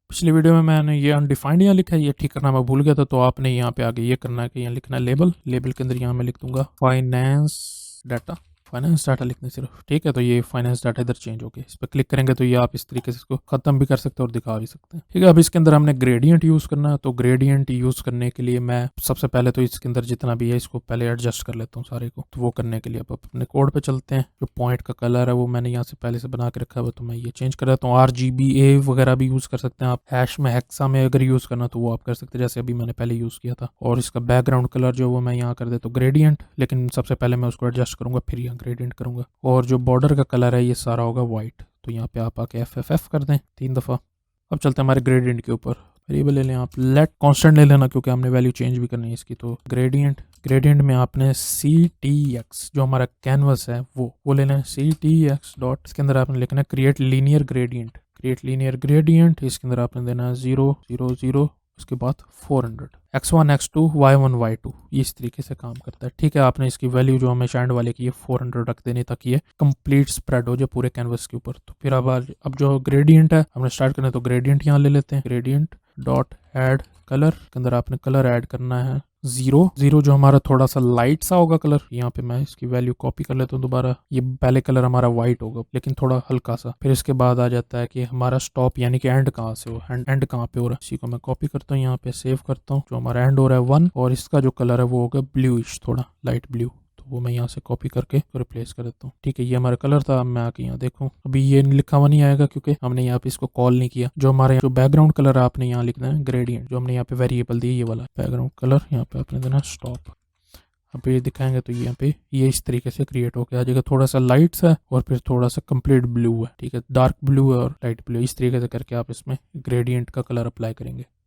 पिछली वीडियो में मैंने ये अनडिफाइंड यहाँ लिखा है, ये ठीक करना मैं भूल गया था। तो आपने यहाँ पे आगे ये करना है कि यहाँ लिखना है लेबल। लेबल के अंदर यहाँ मैं लिख दूंगा फाइनेंस डाटा। फाइनेंस डाटा लिखने सिर्फ, ठीक है। तो ये फाइनेंस डाटा इधर चेंज हो गया। इस पर क्लिक करेंगे तो ये आप इस तरीके से इसको खत्म भी कर सकते हैं और दिखा भी सकते हैं, ठीक है। अब इसके अंदर हमने ग्रेडियंट यूज़ करना है। तो ग्रेडियंट यूज़ करने के लिए मैं सबसे पहले तो इसके अंदर जितना भी है इसको पहले एडजस्ट कर लेता हूँ सारे को। तो वो करने के लिए अब अपने कोड पे चलते हैं। जो पॉइंट का कलर है वो मैंने यहाँ से पहले से बना के रखा है, तो मैं ये चेंज कर देता हूँ। RGBA वगैरह भी यूज़ कर सकते हैं आप। हैश में हेक्सा में अगर यूज़ करना तो वो आप कर सकते हैं, जैसे अभी मैंने पहले यूज़ किया था। और इसका बैकग्राउंड कलर जो वो मैं यहाँ कर देता हूँ ग्रेडियंट, लेकिन सबसे पहले मैं उसको एडजस्ट करूँगा फिर यहाँ ग्रेडियंट करूँगा। और जो बॉर्डर का कलर है ये सारा होगा वाइट। तो यहाँ पे आप आके FFF कर दें 3 दफ़ा। अब चलते हैं हमारे ग्रेडियंट के ऊपर। वेरिएबल ले लें आप, लेट कांस्टेंट ले लेना क्योंकि हमने वैल्यू चेंज भी करनी है इसकी। तो ग्रेडियंट, ग्रेडियंट में आपने CTX जो हमारा कैनवस है वो ले लें। CTX डॉट, इसके अंदर आपने लिखना है create linear gradient. Create linear gradient, इसके अंदर आपने देना है 0 0 0, उसके बाद 400। X1 X2 Y1 Y2 ये इस तरीके से काम करता है, ठीक है। आपने इसकी वैल्यू जो हमें एंड वाले की है 400 रख देनी ताकि ये कंप्लीट स्प्रेड हो जाए पूरे कैनवस के ऊपर। तो फिर अब जो ग्रेडियंट है हमने स्टार्ट करना है, तो ग्रेडियंट यहाँ ले लेते हैं। ग्रेडियंट डॉट ऐड कलर के अंदर आपने कलर ऐड करना है 0 0, जो हमारा थोड़ा सा लाइट सा होगा कलर। यहाँ पे मैं इसकी वैल्यू कॉपी कर लेता हूँ दोबारा। ये पहले कलर हमारा वाइट होगा लेकिन थोड़ा हल्का सा। फिर इसके बाद आ जाता है कि हमारा स्टॉप यानी कि एंड कहाँ से हो, एंड कहाँ पे हो रहा है। इसी को मैं कॉपी करता हूँ, यहाँ पे सेव करता हूँ। जो हमारा एंड हो रहा है 1, और इसका जो कलर है वो होगा ब्लूइश, थोड़ा लाइट ब्लू। वो मैं यहाँ से कॉपी करके रिप्लेस कर देता हूँ, ठीक है। ये हमारा कलर था। अब मैं आके यहाँ देखूँ, अभी ये लिखा हुआ नहीं आएगा क्योंकि हमने यहाँ पे इसको कॉल नहीं किया। जो हमारे जो बैकग्राउंड कलर है आपने यहाँ लिखना है ग्रेडियंट, जो हमने यहाँ पे वेरिएबल दी ये वाला बैकग्राउंड कलर, यहाँ पे आपने देना स्टॉप। अब ये दिखाएंगे तो यहाँ पे ये इस तरीके से क्रिएट हो गया आ जाएगा। थोड़ा सा लाइट है और फिर थोड़ा सा कंप्लीट ब्लू है, ठीक है। डार्क ब्लू है और लाइट ब्लू, इस तरीके से करके आप इसमें ग्रेडियंट का कलर अप्लाई करेंगे।